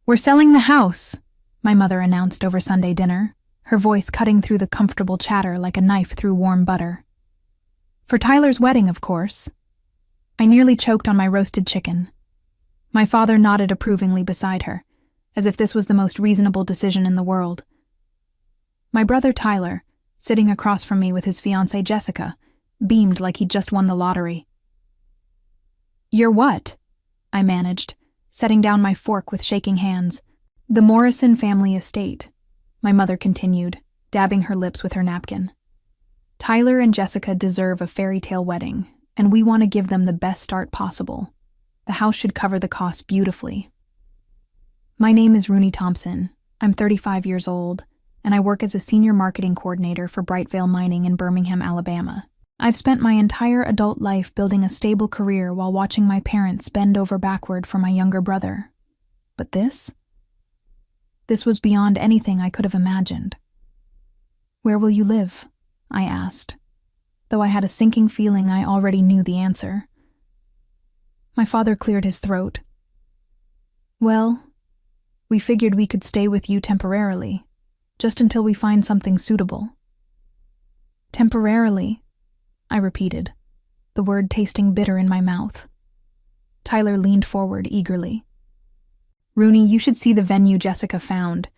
"We're selling the house," my mother announced over Sunday dinner, her voice cutting through the comfortable chatter like a knife through warm butter. "For Tyler's wedding, of course." I nearly choked on my roasted chicken. My father nodded approvingly beside her, as if this was the most reasonable decision in the world. My brother Tyler, sitting across from me with his fiancée Jessica, beamed like he'd just won the lottery. "You're what?" I managed, setting down my fork with shaking hands. "The Morrison family estate," my mother continued, dabbing her lips with her napkin. "Tyler and Jessica deserve a fairy tale wedding, and we want to give them the best start possible. The house should cover the cost beautifully." My name is Rooney Thompson. I'm 35 years old, and I work as a senior marketing coordinator for Brightvale Mining in Birmingham, Alabama. I've spent my entire adult life building a stable career while watching my parents bend over backward for my younger brother. But this was beyond anything I could have imagined. "Where will you live?" I asked, though I had a sinking feeling I already knew the answer. My father cleared his throat. "Well, we figured we could stay with you temporarily, just until we find something suitable." "Temporarily," I repeated, the word tasting bitter in my mouth. Tyler leaned forward eagerly. "Rooney, you should see the venue Jessica found.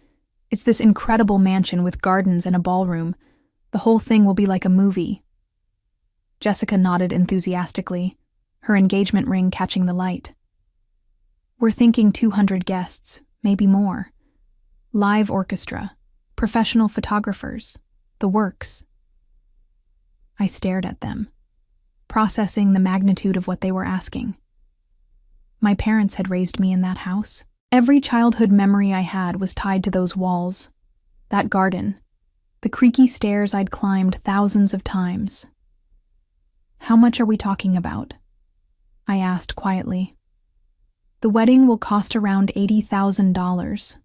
It's this incredible mansion with gardens and a ballroom. The whole thing will be like a movie." Jessica nodded enthusiastically, her engagement ring catching the light. "We're thinking 200 guests, maybe more. Live orchestra, professional photographers, the works." I stared at them, processing the magnitude of what they were asking. My parents had raised me in that house. Every childhood memory I had was tied to those walls, that garden, the creaky stairs I'd climbed thousands of times. "How much are we talking about?" I asked quietly. "The wedding will cost around $80,000,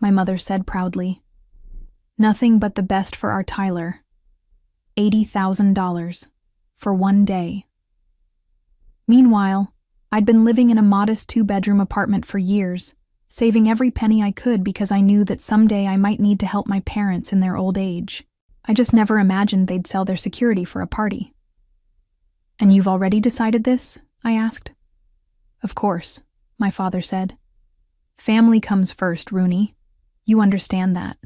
my mother said proudly. "Nothing but the best for our Tyler. $80,000 for one day." Meanwhile, I'd been living in a modest 2-bedroom apartment for years, saving every penny I could because I knew that someday I might need to help my parents in their old age. I just never imagined they'd sell their security for a party. "And you've already decided this?" I asked. "Of course," my father said. "Family comes first, Rooney. You understand that."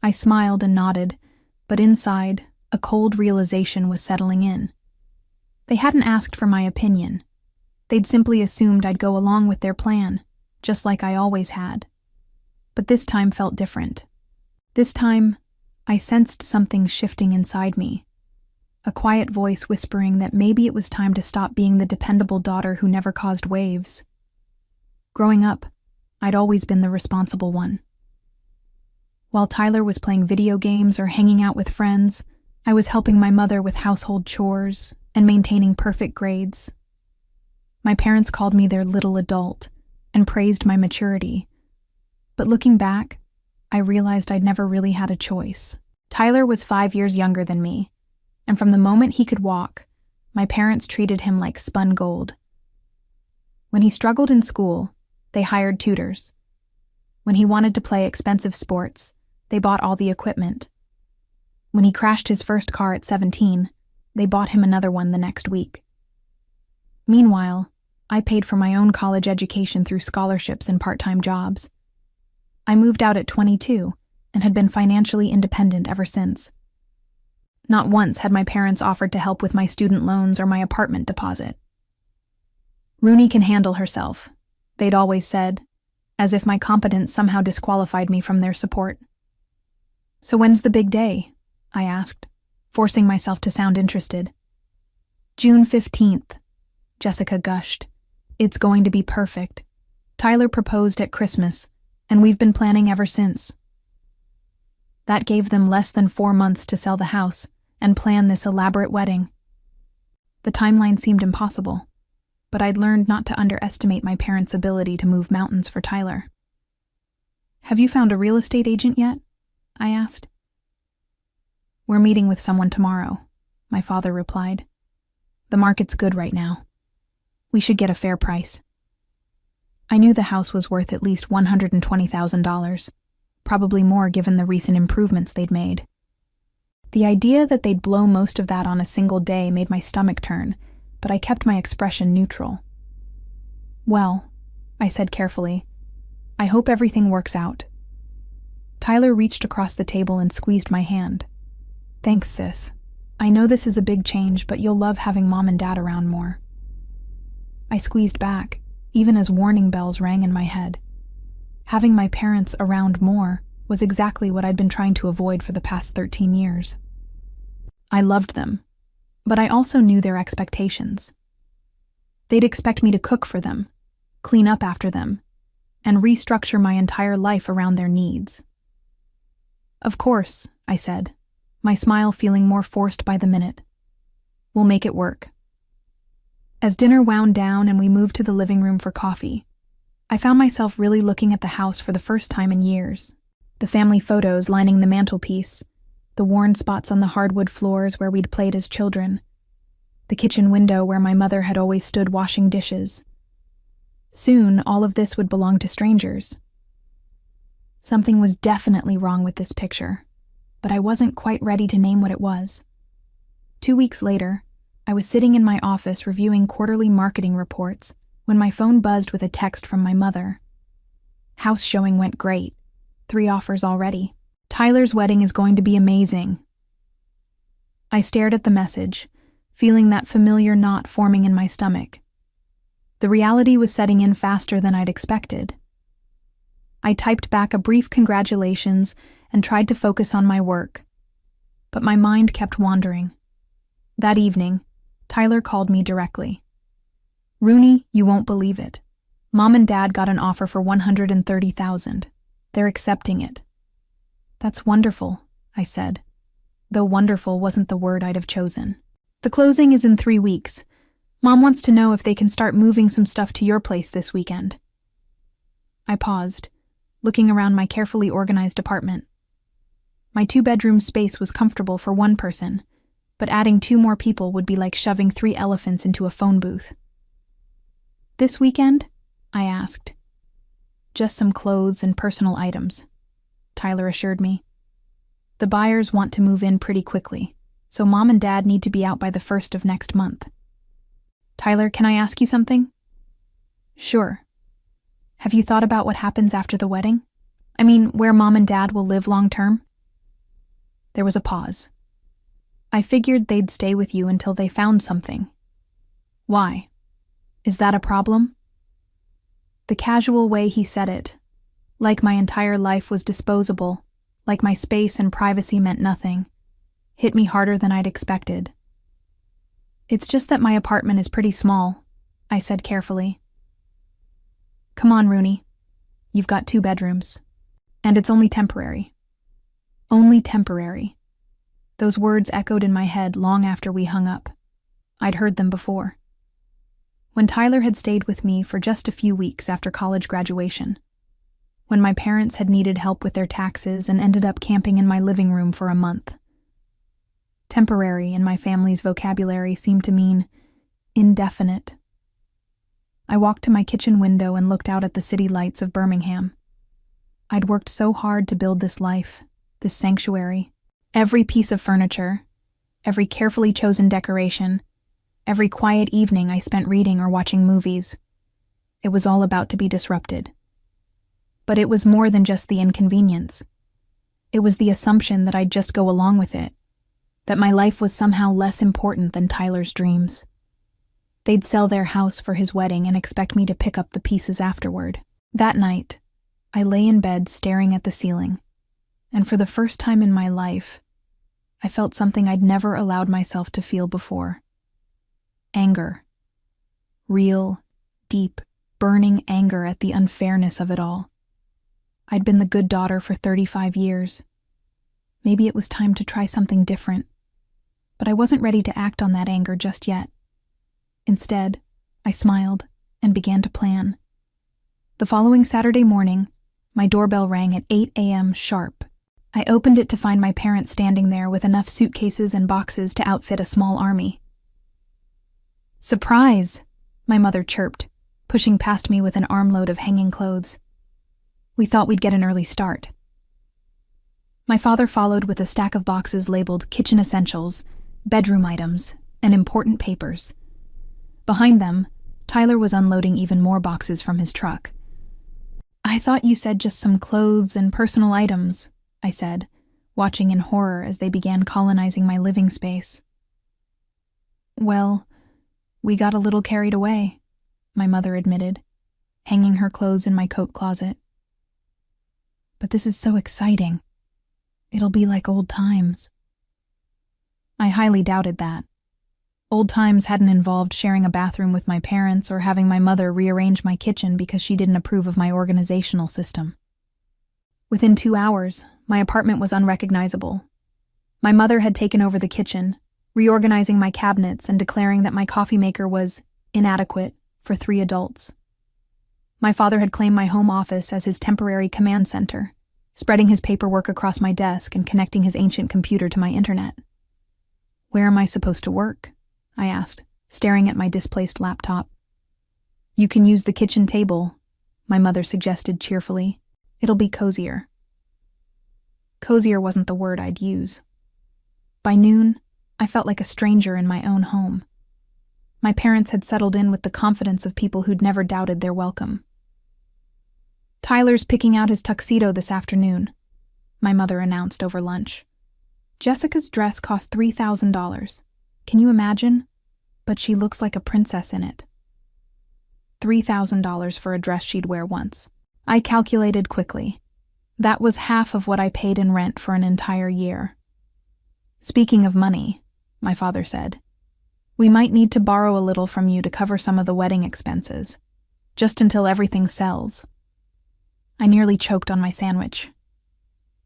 I smiled and nodded, but inside, a cold realization was settling in. They hadn't asked for my opinion. They'd simply assumed I'd go along with their plan, just like I always had. But this time felt different. This time, I sensed something shifting inside me. A quiet voice whispering that maybe it was time to stop being the dependable daughter who never caused waves. Growing up, I'd always been the responsible one. While Tyler was playing video games or hanging out with friends, I was helping my mother with household chores and maintaining perfect grades. My parents called me their little adult and praised my maturity. But looking back, I realized I'd never really had a choice. Tyler was 5 years younger than me, and from the moment he could walk, my parents treated him like spun gold. When he struggled in school, they hired tutors. When he wanted to play expensive sports, they bought all the equipment. When he crashed his first car at 17, they bought him another one the next week. Meanwhile, I paid for my own college education through scholarships and part-time jobs. I moved out at 22 and had been financially independent ever since. Not once had my parents offered to help with my student loans or my apartment deposit. "Rooney can handle herself," they'd always said, as if my competence somehow disqualified me from their support. "So when's the big day?" I asked, forcing myself to sound interested. "June 15th, Jessica gushed. "It's going to be perfect. Tyler proposed at Christmas, and we've been planning ever since." That gave them less than 4 months to sell the house and plan this elaborate wedding. The timeline seemed impossible, but I'd learned not to underestimate my parents' ability to move mountains for Tyler. "Have you found a real estate agent yet?" I asked. "We're meeting with someone tomorrow," my father replied. "The market's good right now. We should get a fair price." I knew the house was worth at least $120,000, probably more given the recent improvements they'd made. The idea that they'd blow most of that on a single day made my stomach turn, but I kept my expression neutral. "Well," I said carefully, "I hope everything works out." Tyler reached across the table and squeezed my hand. "Thanks, sis. I know this is a big change, but you'll love having Mom and Dad around more." I squeezed back, even as warning bells rang in my head. Having my parents around more was exactly what I'd been trying to avoid for the past 13 years. I loved them, but I also knew their expectations. They'd expect me to cook for them, clean up after them, and restructure my entire life around their needs. "Of course," I said, my smile feeling more forced by the minute. "We'll make it work." As dinner wound down and we moved to the living room for coffee, I found myself really looking at the house for the first time in years. The family photos lining the mantelpiece, the worn spots on the hardwood floors where we'd played as children, the kitchen window where my mother had always stood washing dishes. Soon, all of this would belong to strangers. Something was definitely wrong with this picture, but I wasn't quite ready to name what it was. 2 weeks later, I was sitting in my office reviewing quarterly marketing reports when my phone buzzed with a text from my mother. "House showing went great. 3 offers already. Tyler's wedding is going to be amazing." I stared at the message, feeling that familiar knot forming in my stomach. The reality was setting in faster than I'd expected. I typed back a brief congratulations and tried to focus on my work, but my mind kept wandering. That evening, Tyler called me directly. "Rooney, you won't believe it. Mom and Dad got an offer for $130,000. They're accepting it." "That's wonderful," I said, though wonderful wasn't the word I'd have chosen. "The closing is in 3 weeks. Mom wants to know if they can start moving some stuff to your place this weekend." I paused, looking around my carefully organized apartment. My 2-bedroom space was comfortable for one person, but adding 2 more people would be like shoving 3 elephants into a phone booth. "This weekend?" I asked. "Just some clothes and personal items," Tyler assured me. "The buyers want to move in pretty quickly, so Mom and Dad need to be out by the 1st of next month." "Tyler, can I ask you something?" "Sure. Have you thought about what happens after the wedding? I mean, where Mom and Dad will live long term?" There was a pause. "I figured they'd stay with you until they found something." "Why? Is that a problem?" The casual way he said it, like my entire life was disposable, like my space and privacy meant nothing, hit me harder than I'd expected. "It's just that my apartment is pretty small," I said carefully. "Come on, Rooney. You've got 2 bedrooms. And it's only temporary." Only temporary. Those words echoed in my head long after we hung up. I'd heard them before. When Tyler had stayed with me for just a few weeks after college graduation. When my parents had needed help with their taxes and ended up camping in my living room for a month. Temporary in my family's vocabulary seemed to mean indefinite. I walked to my kitchen window and looked out at the city lights of Birmingham. I'd worked so hard to build this life, this sanctuary. Every piece of furniture, every carefully chosen decoration, every quiet evening I spent reading or watching movies. It was all about to be disrupted. But it was more than just the inconvenience. It was the assumption that I'd just go along with it, that my life was somehow less important than Tyler's dreams. They'd sell their house for his wedding and expect me to pick up the pieces afterward. That night, I lay in bed staring at the ceiling, and for the first time in my life, I felt something I'd never allowed myself to feel before. Anger. Real, deep, burning anger at the unfairness of it all. I'd been the good daughter for 35 years. Maybe it was time to try something different, but I wasn't ready to act on that anger just yet. Instead, I smiled and began to plan. The following Saturday morning, my doorbell rang at 8 a.m. sharp. I opened it to find my parents standing there with enough suitcases and boxes to outfit a small army. "Surprise!" my mother chirped, pushing past me with an armload of hanging clothes. We thought we'd get an early start. My father followed with a stack of boxes labeled kitchen essentials, bedroom items, and important papers. Behind them, Tyler was unloading even more boxes from his truck. "I thought you said just some clothes and personal items," I said, watching in horror as they began colonizing my living space. "Well, we got a little carried away," my mother admitted, hanging her clothes in my coat closet. "But this is so exciting. It'll be like old times." I highly doubted that. Old times hadn't involved sharing a bathroom with my parents or having my mother rearrange my kitchen because she didn't approve of my organizational system. Within 2 hours, my apartment was unrecognizable. My mother had taken over the kitchen, reorganizing my cabinets and declaring that my coffee maker was inadequate for 3 adults. My father had claimed my home office as his temporary command center, spreading his paperwork across my desk and connecting his ancient computer to my internet. "Where am I supposed to work?" I asked, staring at my displaced laptop. "You can use the kitchen table," my mother suggested cheerfully. "It'll be cozier." Cozier wasn't the word I'd use. By noon, I felt like a stranger in my own home. My parents had settled in with the confidence of people who'd never doubted their welcome. "Tyler's picking out his tuxedo this afternoon," my mother announced over lunch. "Jessica's dress cost $3,000. Can you imagine? But she looks like a princess in it." $3,000 for a dress she'd wear once. I calculated quickly. That was half of what I paid in rent for an entire year. "Speaking of money," my father said, "we might need to borrow a little from you to cover some of the wedding expenses, just until everything sells." I nearly choked on my sandwich.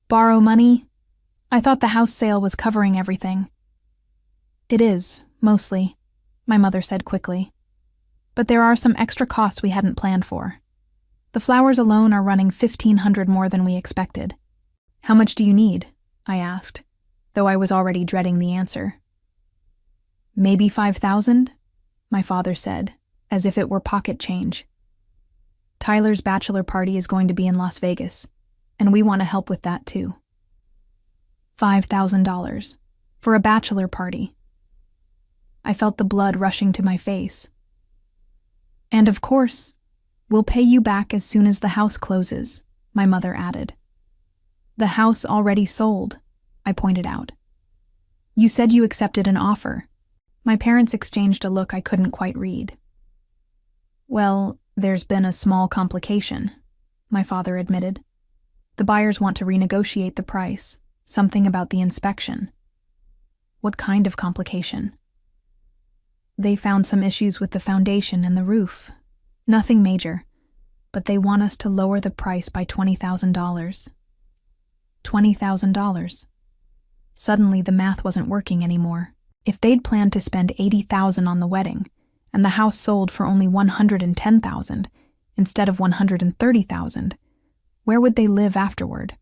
"Borrow money? I thought the house sale was covering everything." "It is, mostly," my mother said quickly. "But there are some extra costs we hadn't planned for. The flowers alone are running $1,500 more than we expected." "How much do you need?" I asked, though I was already dreading the answer. "Maybe 5,000, my father said, as if it were pocket change. "Tyler's bachelor party is going to be in Las Vegas, and we want to help with that too." $5,000 for a bachelor party. I felt the blood rushing to my face. "And of course, we'll pay you back as soon as the house closes," my mother added. "The house already sold," I pointed out. "You said you accepted an offer." My parents exchanged a look I couldn't quite read. "Well, there's been a small complication," my father admitted. "The buyers want to renegotiate the price, something about the inspection." "What kind of complication?" "They found some issues with the foundation and the roof. Nothing major, but they want us to lower the price by $20,000. $20,000. Suddenly the math wasn't working anymore. If they'd planned to spend $80,000 on the wedding, and the house sold for only $110,000 instead of $130,000, where would they live afterward?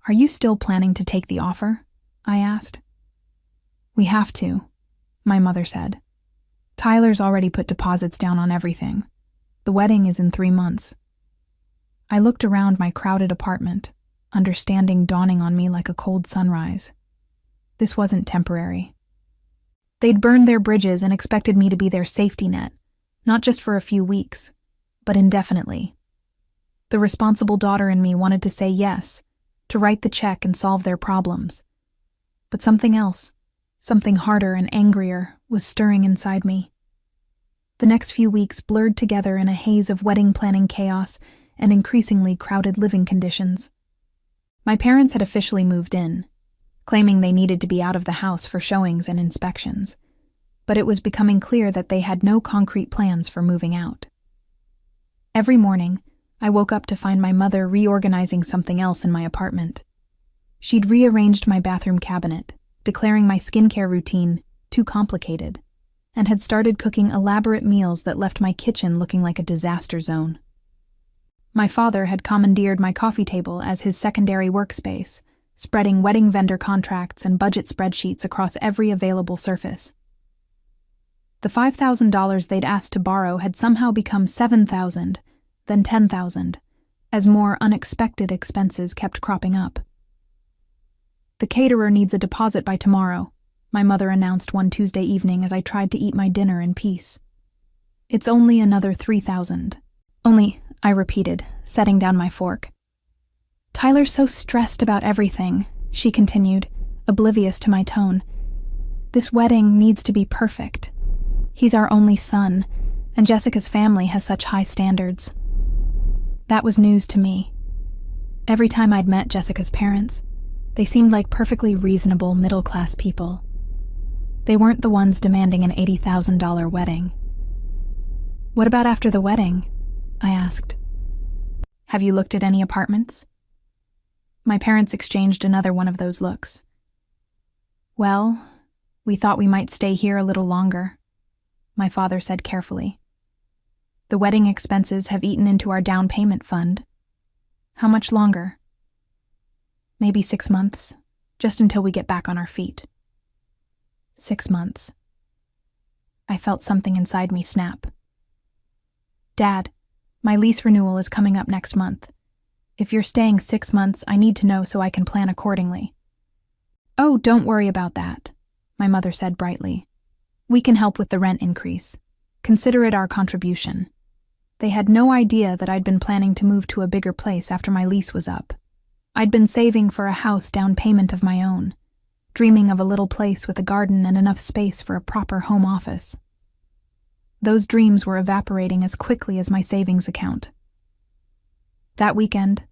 "Are you still planning to take the offer?" I asked. "We have to," my mother said. "Tyler's already put deposits down on everything. The wedding is in 3 months." I looked around my crowded apartment, understanding dawning on me like a cold sunrise. This wasn't temporary. They'd burned their bridges and expected me to be their safety net, not just for a few weeks, but indefinitely. The responsible daughter in me wanted to say yes, to write the check and solve their problems. But something else, something harder and angrier, was stirring inside me. The next few weeks blurred together in a haze of wedding planning chaos and increasingly crowded living conditions. My parents had officially moved in, claiming they needed to be out of the house for showings and inspections, but it was becoming clear that they had no concrete plans for moving out. Every morning, I woke up to find my mother reorganizing something else in my apartment. She'd rearranged my bathroom cabinet, declaring my skincare routine too complicated, and had started cooking elaborate meals that left my kitchen looking like a disaster zone. My father had commandeered my coffee table as his secondary workspace, spreading wedding vendor contracts and budget spreadsheets across every available surface. The $5,000 they'd asked to borrow had somehow become $7,000, then $10,000, as more unexpected expenses kept cropping up. "The caterer needs a deposit by tomorrow," my mother announced one Tuesday evening as I tried to eat my dinner in peace. "It's only another $3,000. Only," I repeated, setting down my fork. "Tyler's so stressed about everything," she continued, oblivious to my tone. "This wedding needs to be perfect. He's our only son, and Jessica's family has such high standards." That was news to me. Every time I'd met Jessica's parents, they seemed like perfectly reasonable middle-class people. They weren't the ones demanding an $80,000 wedding. "What about after the wedding?" I asked. "Have you looked at any apartments?" My parents exchanged another one of those looks. "Well, we thought we might stay here a little longer," my father said carefully. "The wedding expenses have eaten into our down payment fund." "How much longer?" "Maybe 6 months, just until we get back on our feet." 6 months. I felt something inside me snap. "Dad, my lease renewal is coming up next month. If you're staying 6 months, I need to know so I can plan accordingly." "Oh, don't worry about that," my mother said brightly. "We can help with the rent increase. Consider it our contribution." They had no idea that I'd been planning to move to a bigger place after my lease was up. I'd been saving for a house down payment of my own, dreaming of a little place with a garden and enough space for a proper home office. Those dreams were evaporating as quickly as my savings account. That weekend,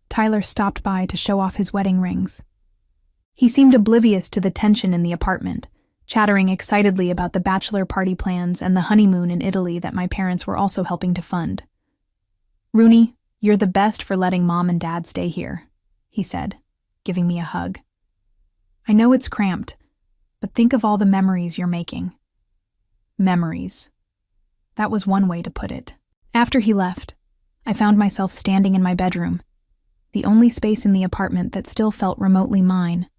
Tyler stopped by to show off his wedding rings. He seemed oblivious to the tension in the apartment, chattering excitedly about the bachelor party plans and the honeymoon in Italy that my parents were also helping to fund. "Rooney, you're the best for letting Mom and Dad stay here," he said, giving me a hug. "I know it's cramped, but think of all the memories you're making." Memories. That was one way to put it. After he left, I found myself standing in my bedroom, the only space in the apartment that still felt remotely mine,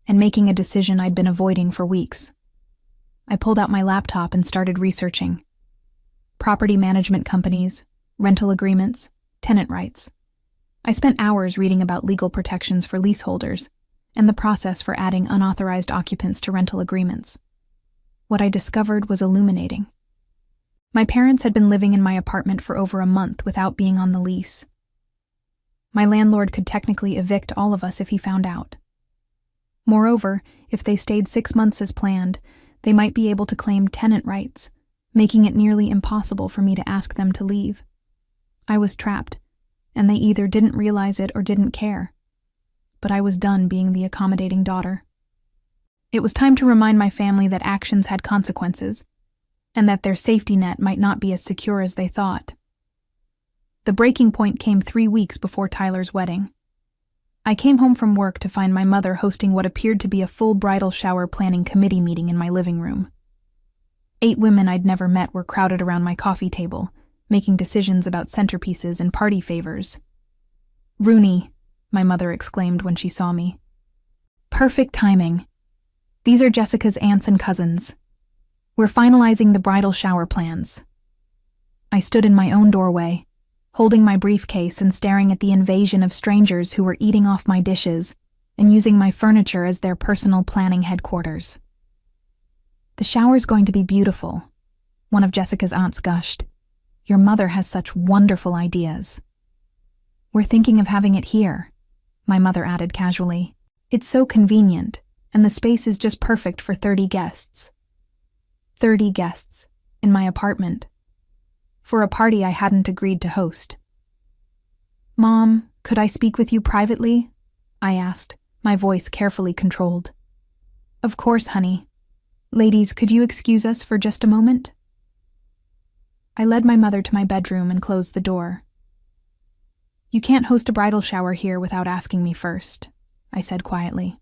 and making a decision I'd been avoiding for weeks. I pulled out my laptop and started researching. Property management companies, rental agreements, tenant rights. I spent hours reading about legal protections for leaseholders and the process for adding unauthorized occupants to rental agreements. What I discovered was illuminating. My parents had been living in my apartment for over a month without being on the lease. My landlord could technically evict all of us if he found out. Moreover, if they stayed 6 months as planned, they might be able to claim tenant rights, making it nearly impossible for me to ask them to leave. I was trapped, and they either didn't realize it or didn't care. But I was done being the accommodating daughter. It was time to remind my family that actions had consequences, and that their safety net might not be as secure as they thought. The breaking point came 3 weeks before Tyler's wedding. I came home from work to find my mother hosting what appeared to be a full bridal shower planning committee meeting in my living room. 8 women I'd never met were crowded around my coffee table, making decisions about centerpieces and party favors. "Rooney," my mother exclaimed when she saw me. "Perfect timing. These are Jessica's aunts and cousins. We're finalizing the bridal shower plans." I stood in my own doorway, holding my briefcase and staring at the invasion of strangers who were eating off my dishes and using my furniture as their personal planning headquarters. "The shower's going to be beautiful," one of Jessica's aunts gushed. "Your mother has such wonderful ideas." "We're thinking of having it here," my mother added casually. "It's so convenient, and the space is just perfect for 30 guests. 30 guests, in my apartment, for a party I hadn't agreed to host. "Mom, could I speak with you privately?" I asked, my voice carefully controlled. "Of course, honey. Ladies, could you excuse us for just a moment?" I led my mother to my bedroom and closed the door. "You can't host a bridal shower here without asking me first," I said quietly.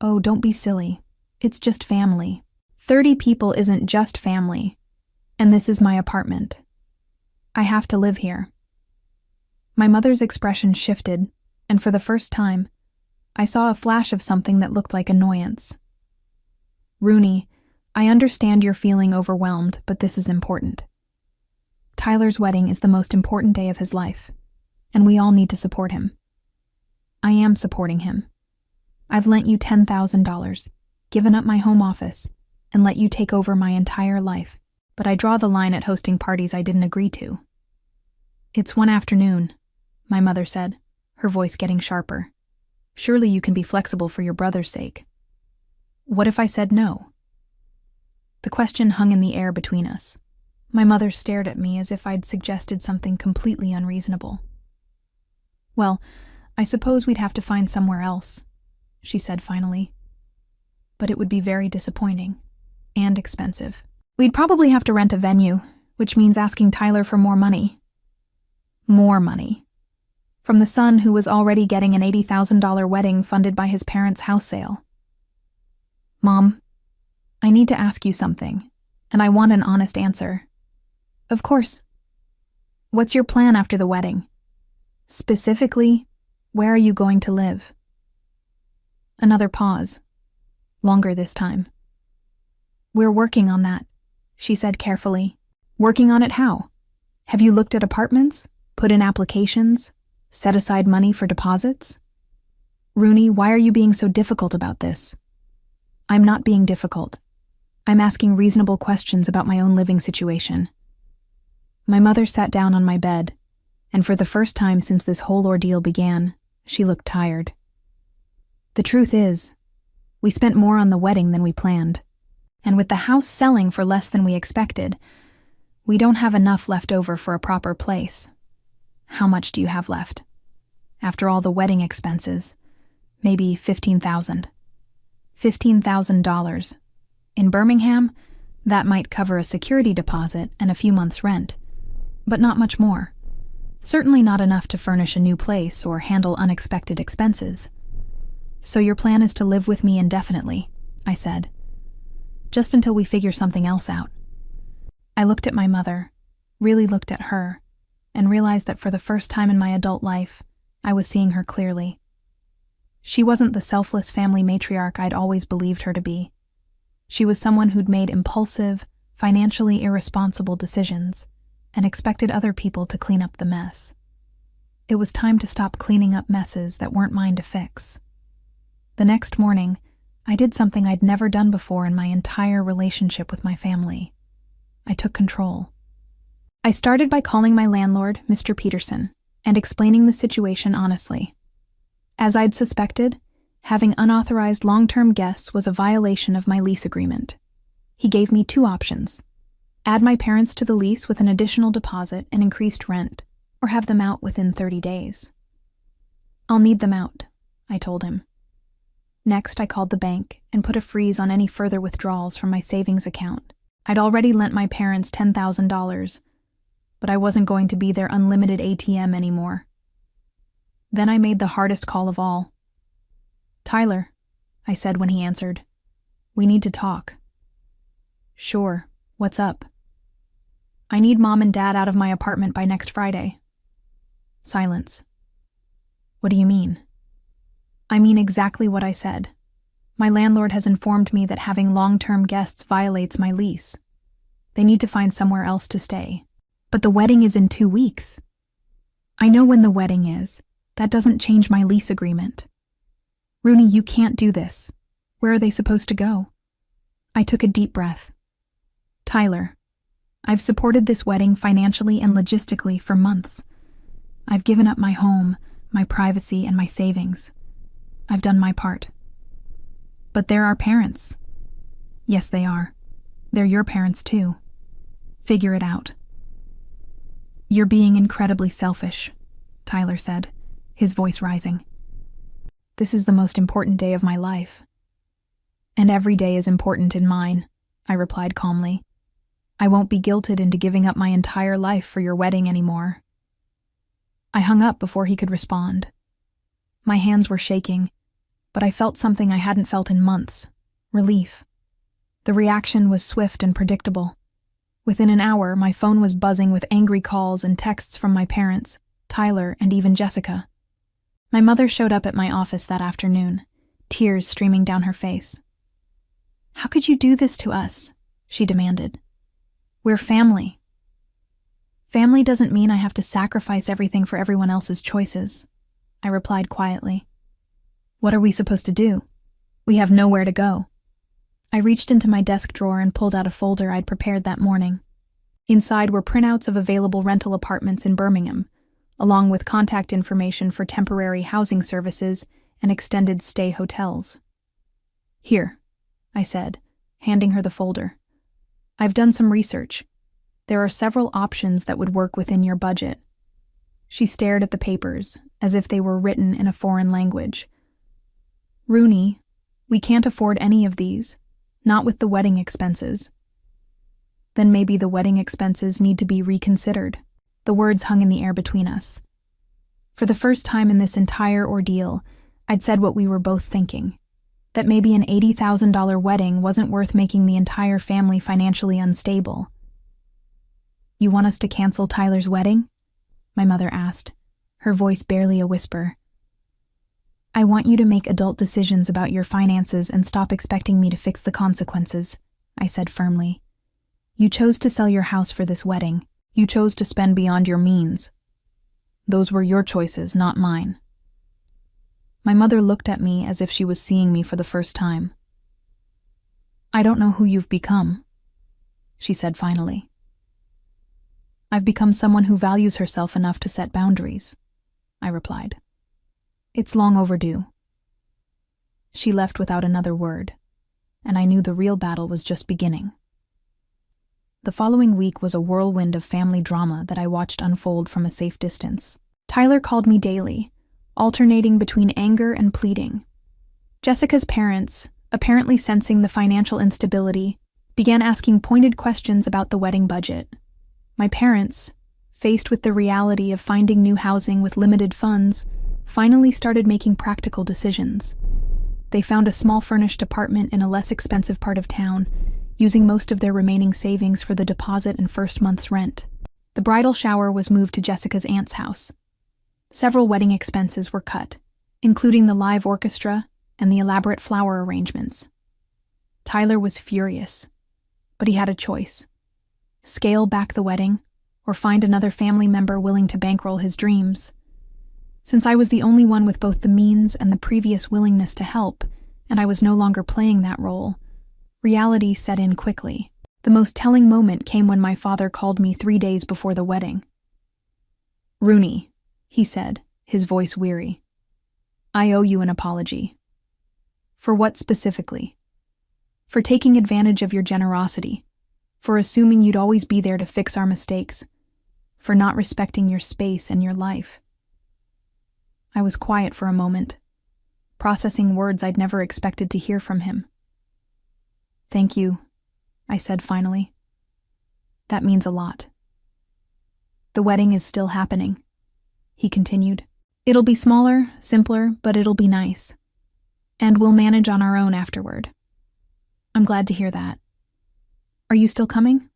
"Oh, don't be silly. It's just family. 30 people isn't just family, and this is my apartment. I have to live here." My mother's expression shifted, and for the first time, I saw a flash of something that looked like annoyance. "Rooney, I understand you're feeling overwhelmed, but this is important. Tyler's wedding is the most important day of his life, and we all need to support him. I am supporting him. I've lent you $10,000, given up my home office, and let you take over my entire life, but I draw the line at hosting parties I didn't agree to. It's one afternoon, my mother said, her voice getting sharper. Surely you can be flexible for your brother's sake. What if I said no? The question hung in the air between us. My mother stared at me as if I'd suggested something completely unreasonable. Well, I suppose we'd have to find somewhere else, she said finally. But it would be very disappointing and expensive. We'd probably have to rent a venue, which means asking Tyler for more money. More money. From the son who was already getting an $80,000 wedding funded by his parents' house sale. Mom, I need to ask you something, and I want an honest answer. Of course. What's your plan after the wedding? Specifically, where are you going to live? Another pause. Longer this time. We're working on that, she said carefully. Working on it how? Have you looked at apartments? Put in applications? Set aside money for deposits? Rooney, why are you being so difficult about this? I'm not being difficult. I'm asking reasonable questions about my own living situation. My mother sat down on my bed, and for the first time since this whole ordeal began, she looked tired. The truth is, we spent more on the wedding than we planned, and with the house selling for less than we expected, we don't have enough left over for a proper place. How much do you have left? After all the wedding expenses, maybe $15,000. $15,000. In Birmingham, that might cover a security deposit and a few months' rent, but not much more. Certainly not enough to furnish a new place or handle unexpected expenses. So your plan is to live with me indefinitely, I said. Just until we figure something else out. I looked at my mother, really looked at her, and realized that for the first time in my adult life, I was seeing her clearly. She wasn't the selfless family matriarch I'd always believed her to be. She was someone who'd made impulsive, financially irresponsible decisions and expected other people to clean up the mess. It was time to stop cleaning up messes that weren't mine to fix. The next morning, I did something I'd never done before in my entire relationship with my family. I took control. I started by calling my landlord, Mr. Peterson, and explaining the situation honestly. As I'd suspected, having unauthorized long-term guests was a violation of my lease agreement. He gave me two options: add my parents to the lease with an additional deposit and increased rent, or have them out within 30 days. I'll need them out, I told him. Next, I called the bank and put a freeze on any further withdrawals from my savings account. I'd already lent my parents $10,000, but I wasn't going to be their unlimited ATM anymore. Then I made the hardest call of all. Tyler, I said when he answered, we need to talk. Sure, what's up? I need Mom and Dad out of my apartment by next Friday. Silence. What do you mean? I mean exactly what I said. My landlord has informed me that having long-term guests violates my lease. They need to find somewhere else to stay. But the wedding is in 2 weeks. I know when the wedding is. That doesn't change my lease agreement. Rooney, you can't do this. Where are they supposed to go? I took a deep breath. Tyler, I've supported this wedding financially and logistically for months. I've given up my home, my privacy, and my savings. I've done my part. But they're our parents. Yes, they are. They're your parents too. Figure it out. You're being incredibly selfish, Tyler said, his voice rising. This is the most important day of my life. And every day is important in mine, I replied calmly. I won't be guilted into giving up my entire life for your wedding anymore. I hung up before he could respond. My hands were shaking, but I felt something I hadn't felt in months: relief. The reaction was swift and predictable. Within an hour, my phone was buzzing with angry calls and texts from my parents, Tyler, and even Jessica. My mother showed up at my office that afternoon, tears streaming down her face. "How could you do this to us?" she demanded. "We're family." "Family doesn't mean I have to sacrifice everything for everyone else's choices," I replied quietly. "What are we supposed to do? We have nowhere to go." I reached into my desk drawer and pulled out a folder I'd prepared that morning. Inside were printouts of available rental apartments in Birmingham, along with contact information for temporary housing services and extended stay hotels. "Here," I said, handing her the folder. "I've done some research. There are several options that would work within your budget." She stared at the papers, as if they were written in a foreign language. "Rooney, we can't afford any of these, not with the wedding expenses." "Then maybe the wedding expenses need to be reconsidered." The words hung in the air between us. For the first time in this entire ordeal, I'd said what we were both thinking, that maybe an $80,000 wedding wasn't worth making the entire family financially unstable. "You want us to cancel Tyler's wedding?" my mother asked, her voice barely a whisper. "I want you to make adult decisions about your finances and stop expecting me to fix the consequences," I said firmly. "You chose to sell your house for this wedding. You chose to spend beyond your means. Those were your choices, not mine." My mother looked at me as if she was seeing me for the first time. "I don't know who you've become," she said finally. "I've become someone who values herself enough to set boundaries," I replied. "It's long overdue." She left without another word, and I knew the real battle was just beginning. The following week was a whirlwind of family drama that I watched unfold from a safe distance. Tyler called me daily, alternating between anger and pleading. Jessica's parents, apparently sensing the financial instability, began asking pointed questions about the wedding budget. My parents, faced with the reality of finding new housing with limited funds, finally started making practical decisions. They found a small furnished apartment in a less expensive part of town, using most of their remaining savings for the deposit and first month's rent. The bridal shower was moved to Jessica's aunt's house. Several wedding expenses were cut, including the live orchestra and the elaborate flower arrangements. Tyler was furious, but he had a choice: scale back the wedding or find another family member willing to bankroll his dreams. Since I was the only one with both the means and the previous willingness to help, and I was no longer playing that role, reality set in quickly. The most telling moment came when my father called me 3 days before the wedding. "Rooney," he said, his voice weary, "I owe you an apology." "For what specifically?" "For taking advantage of your generosity, for assuming you'd always be there to fix our mistakes, for not respecting your space and your life." I was quiet for a moment, processing words I'd never expected to hear from him. "Thank you," I said finally. "That means a lot." "The wedding is still happening," he continued. "It'll be smaller, simpler, but it'll be nice. And we'll manage on our own afterward." "I'm glad to hear that. Are you still coming?"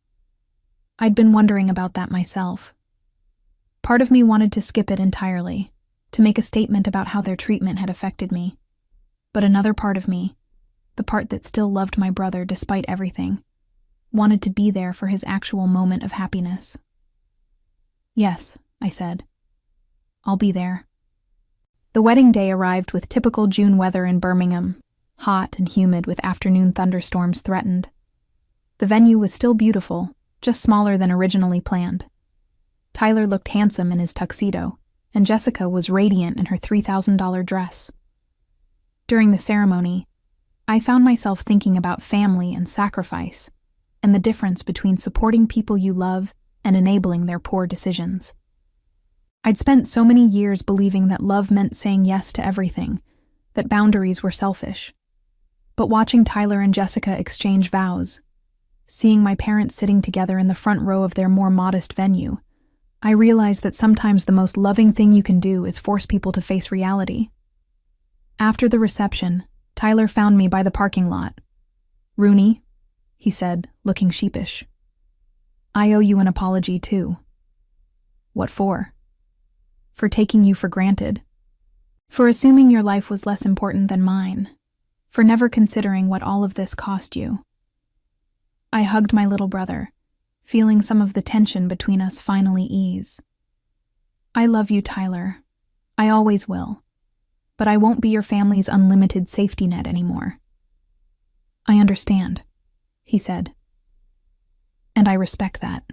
I'd been wondering about that myself. Part of me wanted to skip it entirely, to make a statement about how their treatment had affected me. But another part of me, the part that still loved my brother despite everything, wanted to be there for his actual moment of happiness. "Yes," I said. "I'll be there." The wedding day arrived with typical June weather in Birmingham, hot and humid with afternoon thunderstorms threatened. The venue was still beautiful, just smaller than originally planned. Tyler looked handsome in his tuxedo, and Jessica was radiant in her $3,000 dress. During the ceremony, I found myself thinking about family and sacrifice, and the difference between supporting people you love and enabling their poor decisions. I'd spent so many years believing that love meant saying yes to everything, that boundaries were selfish. But watching Tyler and Jessica exchange vows, seeing my parents sitting together in the front row of their more modest venue, I realized that sometimes the most loving thing you can do is force people to face reality. After the reception, Tyler found me by the parking lot. "Rooney," he said, looking sheepish. "I owe you an apology, too." "What for?" "For taking you for granted. For assuming your life was less important than mine. for never considering what all of this cost you. I hugged my little brother, feeling some of the tension between us finally ease. I love you, Tyler. I always will. But I won't be your family's unlimited safety net anymore. I understand, he said. And I respect that.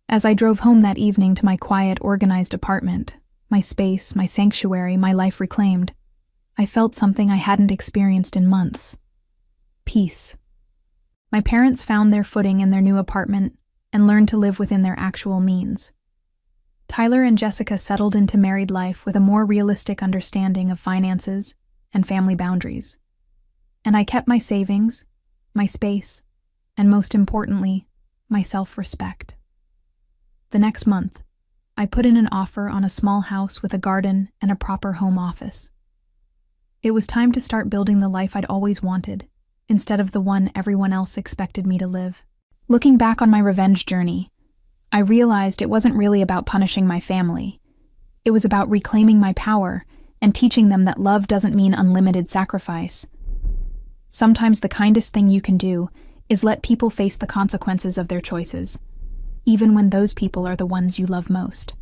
As I drove home that evening to my quiet, organized apartment, my space, my sanctuary, my life reclaimed, I felt something I hadn't experienced in months. Peace. My parents found their footing in their new apartment and learned to live within their actual means. Tyler and Jessica settled into married life with a more realistic understanding of finances and family boundaries. And I kept my savings, my space, and most importantly, my self-respect. The next month, I put in an offer on a small house with a garden and a proper home office. It was time to start building the life I'd always wanted, instead of the one everyone else expected me to live. Looking back on my revenge journey, I realized it wasn't really about punishing my family. It was about reclaiming my power and teaching them that love doesn't mean unlimited sacrifice. Sometimes the kindest thing you can do is let people face the consequences of their choices, even when those people are the ones you love most.